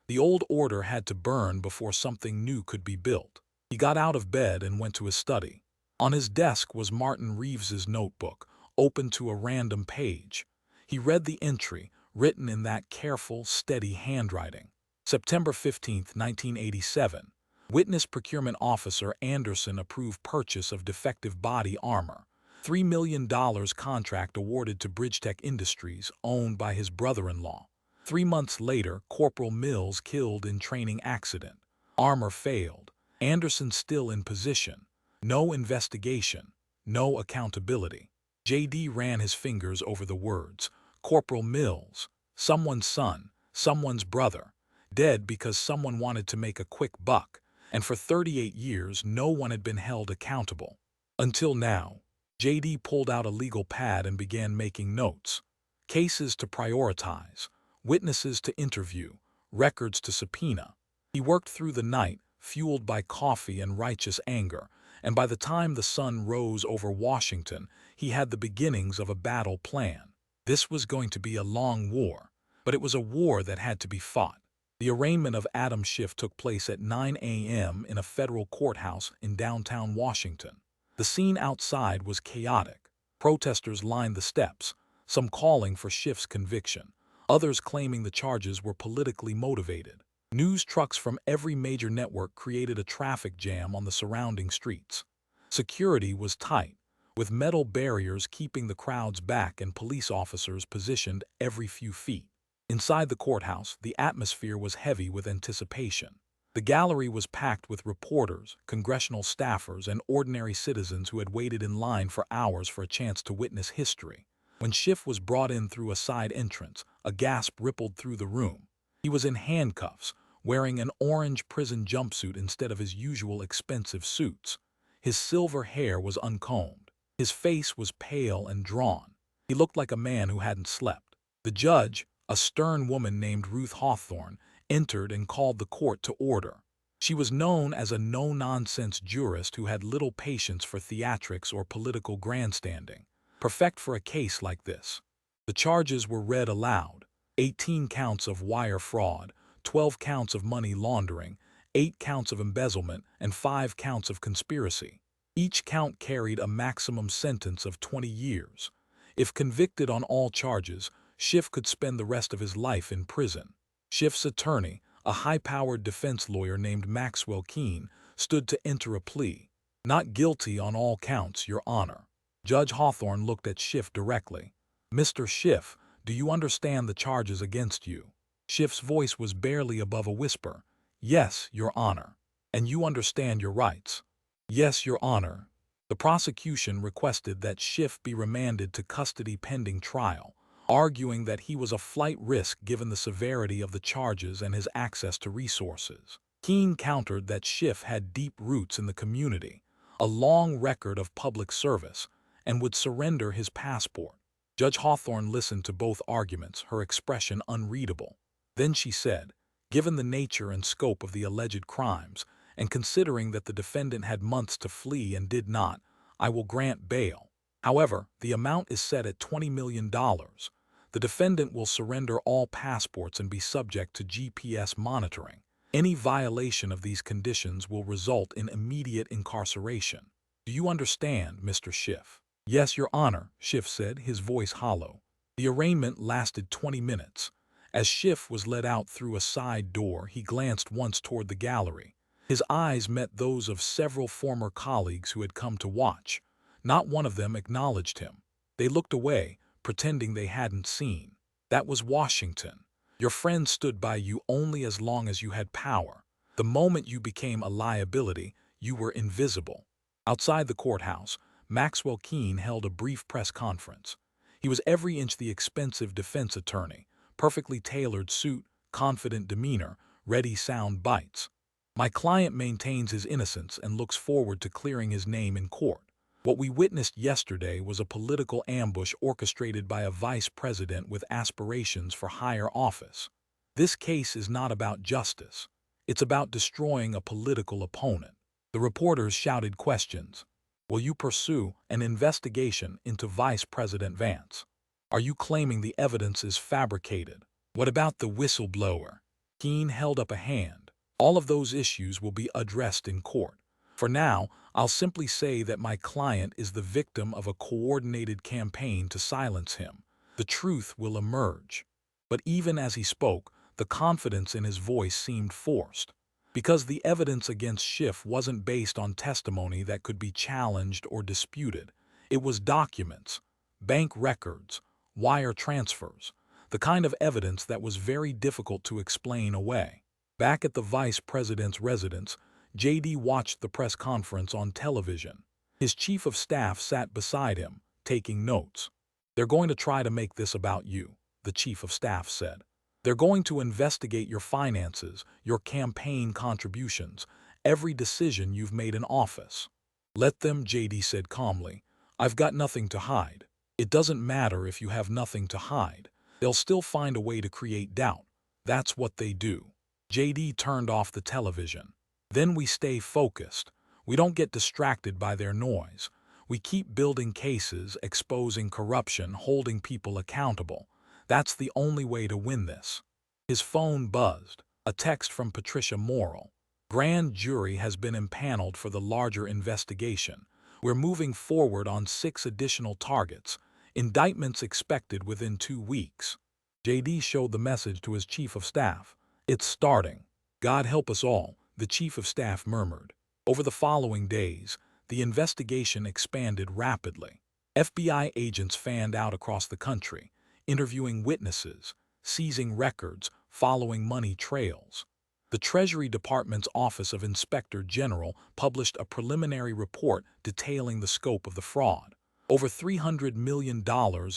The old order had to burn before something new could be built. He got out of bed and went to his study. On his desk was Martin Reeves's notebook, open to a random page. He read the entry, written in that careful, steady handwriting. September 15, 1987. Witness Procurement Officer Anderson approved purchase of defective body armor. $3 million contract awarded to Bridgetech Industries, owned by his brother-in-law. 3 months later, Corporal Mills killed in training accident. Armor failed. Anderson still in position. No investigation. No accountability. JD ran his fingers over the words. Corporal Mills. Someone's son. Someone's brother. Dead because someone wanted to make a quick buck. And for 38 years, no one had been held accountable. Until now. JD pulled out a legal pad and began making notes. Cases to prioritize. Witnesses to interview. Records to subpoena. He worked through the night, fueled by coffee and righteous anger, and by the time the sun rose over Washington, he had the beginnings of a battle plan. This was going to be a long war, but it was a war that had to be fought. The arraignment of Adam Schiff took place at 9 a.m. in a federal courthouse in downtown Washington. The scene outside was chaotic. Protesters lined the steps, some calling for Schiff's conviction, others claiming the charges were politically motivated. News trucks from every major network created a traffic jam on the surrounding streets. Security was tight, with metal barriers keeping the crowds back and police officers positioned every few feet. Inside the courthouse, the atmosphere was heavy with anticipation. The gallery was packed with reporters, congressional staffers, and ordinary citizens who had waited in line for hours for a chance to witness history. When Schiff was brought in through a side entrance, a gasp rippled through the room. He was in handcuffs, wearing an orange prison jumpsuit instead of his usual expensive suits. His silver hair was uncombed. His face was pale and drawn. He looked like a man who hadn't slept. The judge, a stern woman named Ruth Hawthorne, entered and called the court to order. She was known as a no-nonsense jurist who had little patience for theatrics or political grandstanding, perfect for a case like this. The charges were read aloud. 18 counts of wire fraud, 12 counts of money laundering, 8 counts of embezzlement, and 5 counts of conspiracy. Each count carried a maximum sentence of 20 years. If convicted on all charges, Schiff could spend the rest of his life in prison. Schiff's attorney, a high-powered defense lawyer named Maxwell Keene, stood to enter a plea. Not guilty on all counts, Your Honor. Judge Hawthorne looked at Schiff directly. Mr. Schiff, do you understand the charges against you? Schiff's voice was barely above a whisper. Yes, Your Honor. And you understand your rights? Yes, Your Honor. The prosecution requested that Schiff be remanded to custody pending trial, arguing that he was a flight risk given the severity of the charges and his access to resources. Keene countered that Schiff had deep roots in the community, a long record of public service, and would surrender his passport. Judge Hawthorne listened to both arguments, her expression unreadable. Then she said, given the nature and scope of the alleged crimes, and considering that the defendant had months to flee and did not, I will grant bail. However, the amount is set at $20 million. The defendant will surrender all passports and be subject to GPS monitoring. Any violation of these conditions will result in immediate incarceration. Do you understand, Mr. Schiff? Yes, Your Honor, Schiff said, his voice hollow. The arraignment lasted 20 minutes. As Schiff was led out through a side door, he glanced once toward the gallery. His eyes met those of several former colleagues who had come to watch. Not one of them acknowledged him. They looked away, pretending they hadn't seen. That was Washington. Your friends stood by you only as long as you had power. The moment you became a liability, you were invisible. Outside the courthouse, Maxwell Keene held a brief press conference. He was every inch the expensive defense attorney, perfectly tailored suit, confident demeanor, ready sound bites. My client maintains his innocence and looks forward to clearing his name in court. What we witnessed yesterday was a political ambush orchestrated by a vice president with aspirations for higher office. This case is not about justice. It's about destroying a political opponent. The reporters shouted questions. Will you pursue an investigation into Vice President Vance? Are you claiming the evidence is fabricated? What about the whistleblower? Keene held up a hand. All of those issues will be addressed in court. For now, I'll simply say that my client is the victim of a coordinated campaign to silence him. The truth will emerge. But even as he spoke, the confidence in his voice seemed forced. Because the evidence against Schiff wasn't based on testimony that could be challenged or disputed. It was documents, bank records, wire transfers, the kind of evidence that was very difficult to explain away. Back at the vice president's residence, JD watched the press conference on television. His chief of staff sat beside him, taking notes. They're going to try to make this about you, the chief of staff said. They're going to investigate your finances, your campaign contributions, every decision you've made in office. Let them, JD said calmly. I've got nothing to hide. It doesn't matter if you have nothing to hide. They'll still find a way to create doubt. That's what they do. JD turned off the television. Then we stay focused. We don't get distracted by their noise. We keep building cases, exposing corruption, holding people accountable. That's the only way to win this. His phone buzzed. A text from Patricia Morrill. Grand jury has been impaneled for the larger investigation. We're moving forward on 6 additional targets. Indictments expected within 2 weeks. JD showed the message to his chief of staff. It's starting. God help us all, the chief of staff murmured. Over the following days, the investigation expanded rapidly. FBI agents fanned out across the country, interviewing witnesses, seizing records, following money trails. The Treasury Department's Office of Inspector General published a preliminary report detailing the scope of the fraud. Over $300 million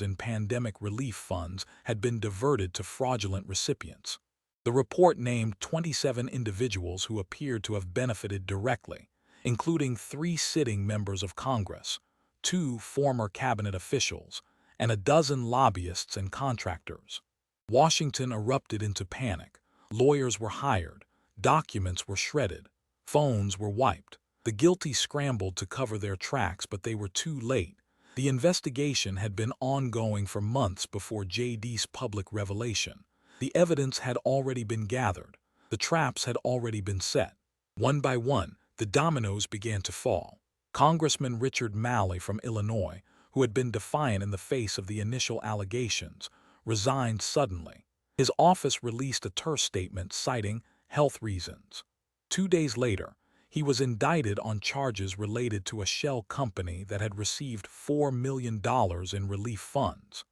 in pandemic relief funds had been diverted to fraudulent recipients. The report named 27 individuals who appeared to have benefited directly, including 3 sitting members of Congress, 2 former cabinet officials, and a dozen lobbyists and contractors. Washington erupted into panic. Lawyers were hired, documents were shredded, phones were wiped. The guilty scrambled to cover their tracks, but they were too late. The investigation had been ongoing for months before JD's public revelation. The evidence had already been gathered. The traps had already been set. One by one, the dominoes began to fall. Congressman Richard Malley from Illinois, who had been defiant in the face of the initial allegations, resigned suddenly. His office released a terse statement citing health reasons. 2 days later, he was indicted on charges related to a shell company that had received $4 million in relief funds.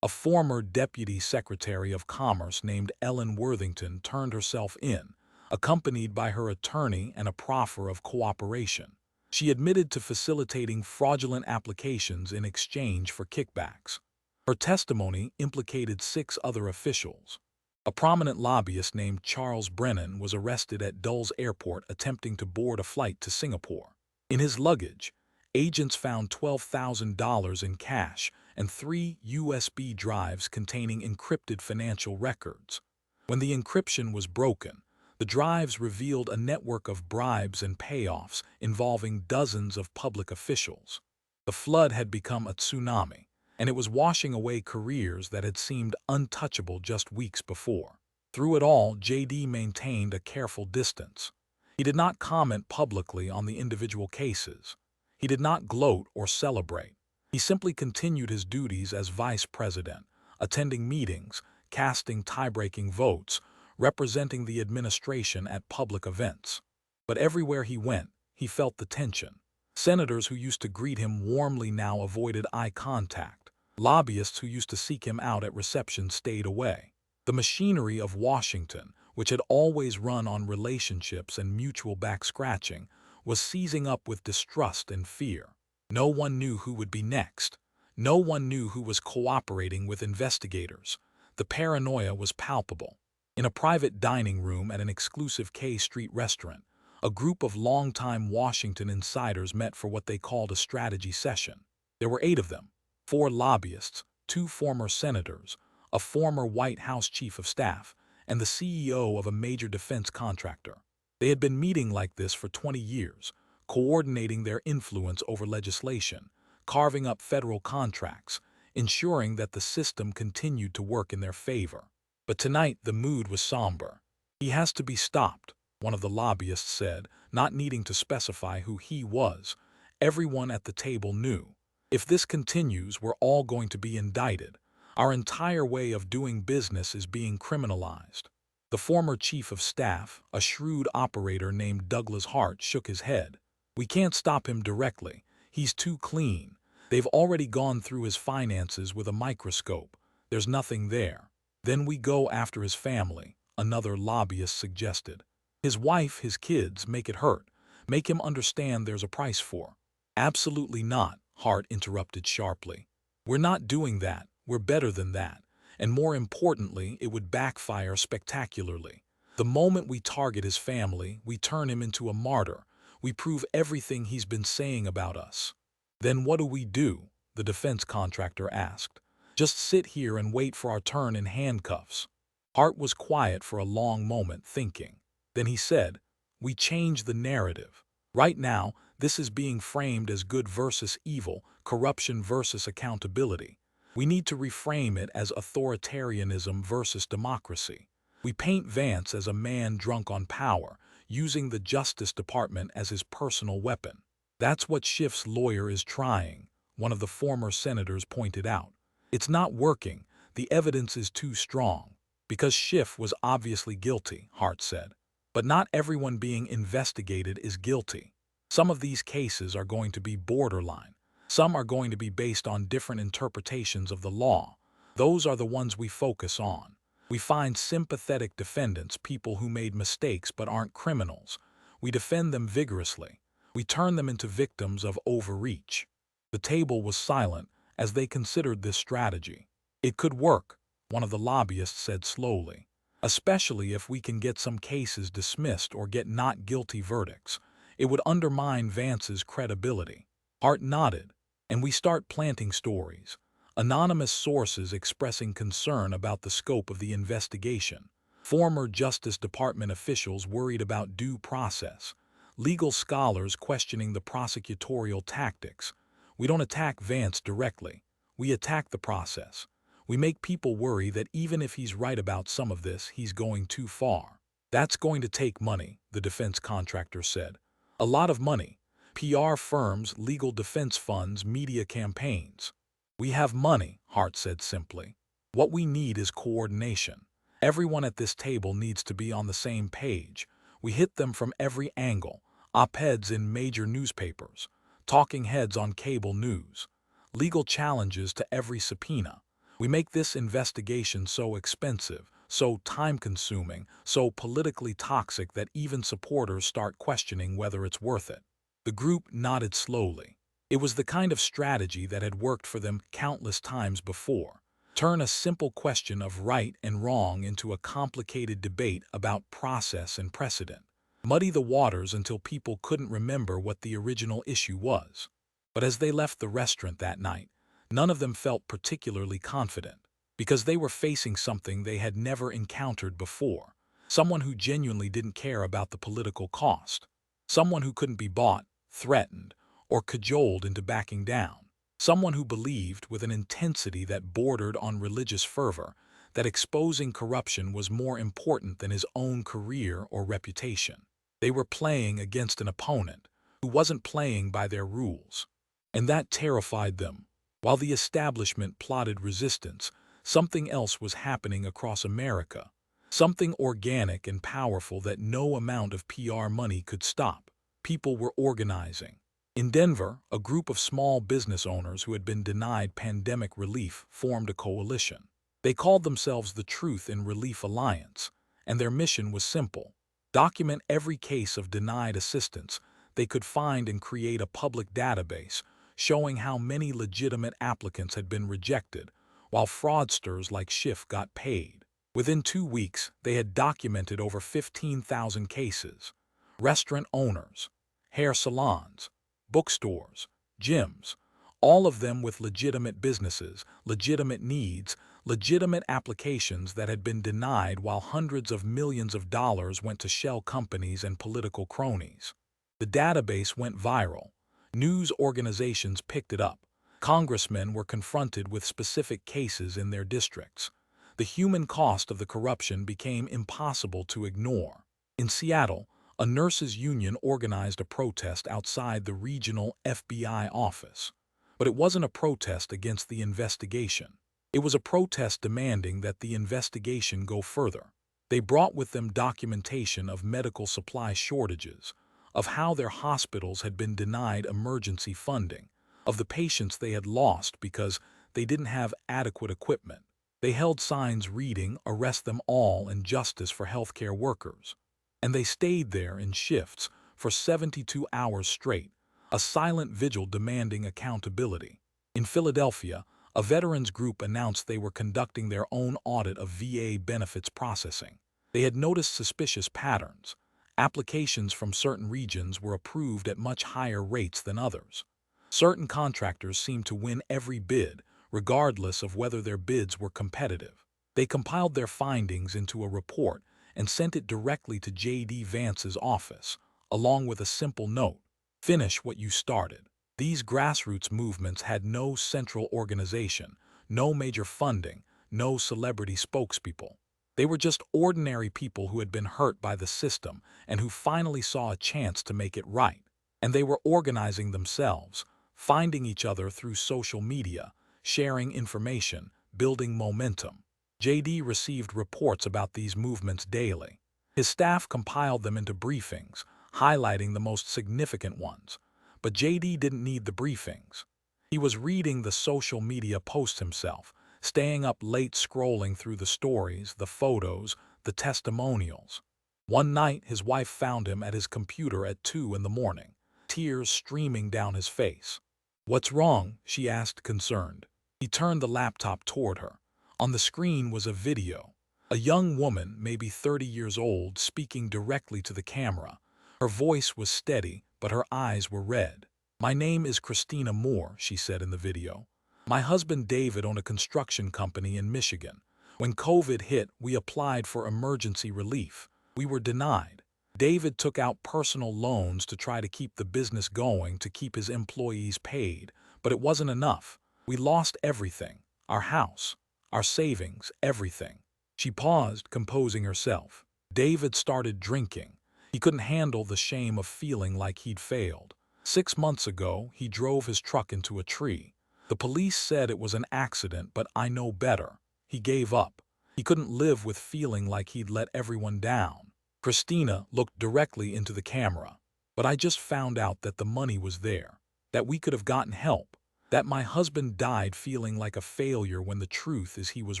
A former Deputy Secretary of Commerce named Ellen Worthington turned herself in, accompanied by her attorney and a proffer of cooperation. She admitted to facilitating fraudulent applications in exchange for kickbacks. Her testimony implicated 6 other officials. A prominent lobbyist named Charles Brennan was arrested at Dulles Airport attempting to board a flight to Singapore. In his luggage, agents found $12,000 in cash and 3 USB drives containing encrypted financial records. When the encryption was broken, the drives revealed a network of bribes and payoffs involving dozens of public officials. The flood had become a tsunami, and it was washing away careers that had seemed untouchable just weeks before. Through it all, JD maintained a careful distance. He did not comment publicly on the individual cases. He did not gloat or celebrate. He simply continued his duties as vice president, attending meetings, casting tie-breaking votes, representing the administration at public events. But everywhere he went, he felt the tension. Senators who used to greet him warmly now avoided eye contact. Lobbyists who used to seek him out at receptions stayed away. The machinery of Washington, which had always run on relationships and mutual back-scratching, was seizing up with distrust and fear. No one knew who would be next. No one knew who was cooperating with investigators. The paranoia was palpable. In a private dining room at an exclusive K Street restaurant, a group of longtime Washington insiders met for what they called a strategy session. There were 8 of them, 4 lobbyists, 2 former senators, a former White House chief of staff, and the CEO of a major defense contractor. They had been meeting like this for 20 years, coordinating their influence over legislation, carving up federal contracts, ensuring that the system continued to work in their favor. But tonight the mood was somber. "He has to be stopped," one of the lobbyists said, not needing to specify who he was. Everyone at the table knew. "If this continues, we're all going to be indicted. Our entire way of doing business is being criminalized." The former chief of staff, a shrewd operator named Douglas Hart, shook his head. "We can't stop him directly. He's too clean. They've already gone through his finances with a microscope. There's nothing there." "Then we go after his family," another lobbyist suggested. "His wife, his kids, make it hurt. Make him understand there's a price for." "Absolutely not," Hart interrupted sharply. "We're not doing that. We're better than that. And more importantly, it would backfire spectacularly. The moment we target his family, we turn him into a martyr. We prove everything he's been saying about us." "Then what do we do?" the defense contractor asked. "Just sit here and wait for our turn in handcuffs." Hart was quiet for a long moment, thinking. Then he said, "We change the narrative. Right now, this is being framed as good versus evil, corruption versus accountability. We need to reframe it as authoritarianism versus democracy. We paint Vance as a man drunk on power, using the Justice Department as his personal weapon. That's what Schiff's lawyer is trying," one of the former senators pointed out. "It's not working. The evidence is too strong." "Because Schiff was obviously guilty," Hart said. "But not everyone being investigated is guilty. Some of these cases are going to be borderline. Some are going to be based on different interpretations of the law. Those are the ones we focus on. We find sympathetic defendants, people who made mistakes but aren't criminals. We defend them vigorously. We turn them into victims of overreach." The table was silent as they considered this strategy. "It could work," one of the lobbyists said slowly, "especially if we can get some cases dismissed or get not guilty verdicts. It would undermine Vance's credibility." Hart nodded. "And we start planting stories. Anonymous sources expressing concern about the scope of the investigation. Former Justice Department officials worried about due process. Legal scholars questioning the prosecutorial tactics. We don't attack Vance directly. We attack the process. We make people worry that even if he's right about some of this, he's going too far." "That's going to take money," the defense contractor said. "A lot of money. PR firms, legal defense funds, media campaigns." "We have money," Hart said simply. "What we need is coordination. Everyone at this table needs to be on the same page. We hit them from every angle. Op-eds in major newspapers. Talking heads on cable news. Legal challenges to every subpoena. We make this investigation so expensive, so time-consuming, so politically toxic that even supporters start questioning whether it's worth it." The group nodded slowly. It was the kind of strategy that had worked for them countless times before. Turn a simple question of right and wrong into a complicated debate about process and precedent. Muddy the waters until people couldn't remember what the original issue was. But as they left the restaurant that night, none of them felt particularly confident, because they were facing something they had never encountered before. Someone who genuinely didn't care about the political cost. Someone who couldn't be bought, threatened, or cajoled into backing down. Someone who believed, with an intensity that bordered on religious fervor, that exposing corruption was more important than his own career or reputation. They were playing against an opponent who wasn't playing by their rules. And that terrified them. While the establishment plotted resistance, something else was happening across America. Something organic and powerful that no amount of PR money could stop. People were organizing. In Denver, a group of small business owners who had been denied pandemic relief formed a coalition. They called themselves the Truth in Relief Alliance, and their mission was simple: document every case of denied assistance they could find and create a public database showing how many legitimate applicants had been rejected, while fraudsters like Schiff got paid. Within 2 weeks, they had documented over 15,000 cases. Restaurant owners, hair salons, bookstores, gyms, all of them with legitimate businesses, legitimate needs, legitimate applications that had been denied, while hundreds of millions of dollars went to shell companies and political cronies. The database went viral. News organizations picked it up. Congressmen were confronted with specific cases in their districts. The human cost of the corruption became impossible to ignore. In Seattle, a nurses' union organized a protest outside the regional FBI office. But it wasn't a protest against the investigation. It was a protest demanding that the investigation go further. They brought with them documentation of medical supply shortages, of how their hospitals had been denied emergency funding, of the patients they had lost because they didn't have adequate equipment. They held signs reading, "Arrest them all and justice for healthcare workers." And they stayed there in shifts for 72 hours straight, a silent vigil demanding accountability. In Philadelphia, a veterans group announced they were conducting their own audit of VA benefits processing. They had noticed suspicious patterns. Applications from certain regions were approved at much higher rates than others. Certain contractors seemed to win every bid, regardless of whether their bids were competitive. They compiled their findings into a report and sent it directly to J.D. Vance's office, along with a simple note: "Finish what you started." These grassroots movements had no central organization, no major funding, no celebrity spokespeople. They were just ordinary people who had been hurt by the system and who finally saw a chance to make it right. And they were organizing themselves, finding each other through social media, sharing information, building momentum. JD received reports about these movements daily. His staff compiled them into briefings, highlighting the most significant ones. But JD didn't need the briefings. He was reading the social media posts himself, staying up late scrolling through the stories, the photos, the testimonials. One night, his wife found him at his computer at 2 in the morning, tears streaming down his face. "What's wrong?" she asked, concerned. He turned the laptop toward her. On the screen was a video. A young woman, maybe 30 years old, speaking directly to the camera. Her voice was steady, but her eyes were red. "My name is Christina Moore," she said in the video. "My husband David owned a construction company in Michigan. When COVID hit, we applied for emergency relief. We were denied. David took out personal loans to try to keep the business going, to keep his employees paid, but it wasn't enough. We lost everything, our house, our savings, everything." She paused, composing herself. David started drinking. He couldn't handle the shame of feeling like he'd failed. 6 months ago, he drove his truck into a tree. The police said it was an accident, but I know better. He gave up. He couldn't live with feeling like he'd let everyone down. Christina looked directly into the camera. "But I just found out that the money was there, that we could have gotten help, that my husband died feeling like a failure when the truth is he was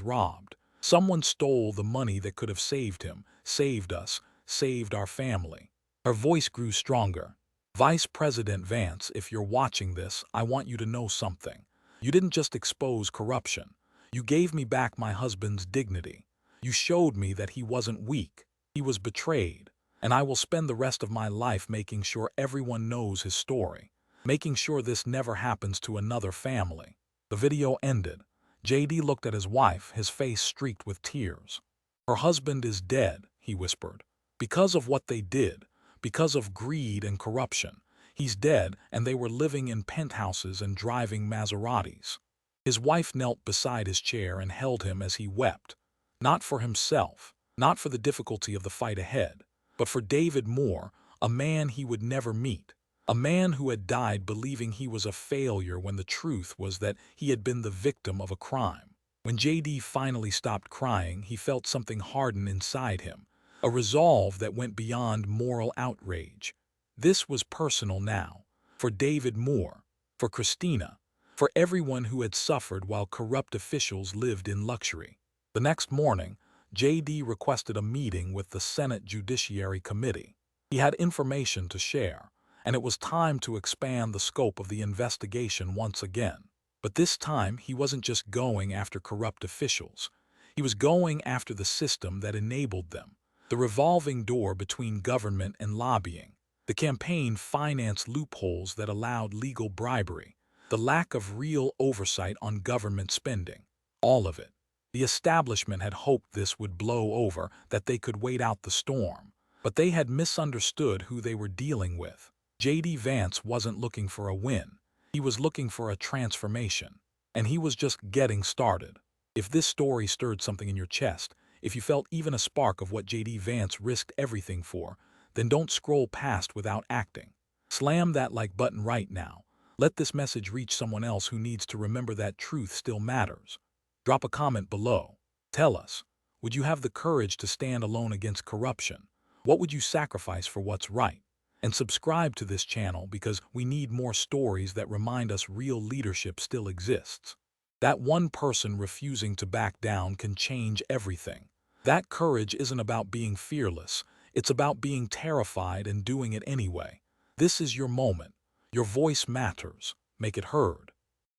robbed. Someone stole the money that could have saved him, saved us, saved our family." Her voice grew stronger. "Vice President Vance, if you're watching this, I want you to know something. You didn't just expose corruption. You gave me back my husband's dignity. You showed me that he wasn't weak. He was betrayed. And I will spend the rest of my life making sure everyone knows his story, making sure this never happens to another family." The video ended. JD looked at his wife, his face streaked with tears. "Her husband is dead," he whispered. "Because of what they did, because of greed and corruption. He's dead, and they were living in penthouses and driving Maseratis." His wife knelt beside his chair and held him as he wept. Not for himself, not for the difficulty of the fight ahead, but for David Moore, a man he would never meet. A man who had died believing he was a failure when the truth was that he had been the victim of a crime. When JD finally stopped crying, he felt something harden inside him, a resolve that went beyond moral outrage. This was personal now, for David Moore, for Christina, for everyone who had suffered while corrupt officials lived in luxury. The next morning, JD requested a meeting with the Senate Judiciary Committee. He had information to share, and it was time to expand the scope of the investigation once again. But this time, he wasn't just going after corrupt officials. He was going after the system that enabled them, the revolving door between government and lobbying. The campaign financed loopholes that allowed legal bribery, the lack of real oversight on government spending. All of it. The establishment had hoped this would blow over, that they could wait out the storm. But they had misunderstood who they were dealing with. J.D. Vance wasn't looking for a win. He was looking for a transformation. And he was just getting started. If this story stirred something in your chest, if you felt even a spark of what J.D. Vance risked everything for, then don't scroll past without acting. Slam that like button right now. Let this message reach someone else who needs to remember that truth still matters. Drop a comment below. Tell us, would you have the courage to stand alone against corruption? What would you sacrifice for what's right? And subscribe to this channel because we need more stories that remind us real leadership still exists. That one person refusing to back down can change everything. That courage isn't about being fearless. It's about being terrified and doing it anyway. This is your moment. Your voice matters. Make it heard.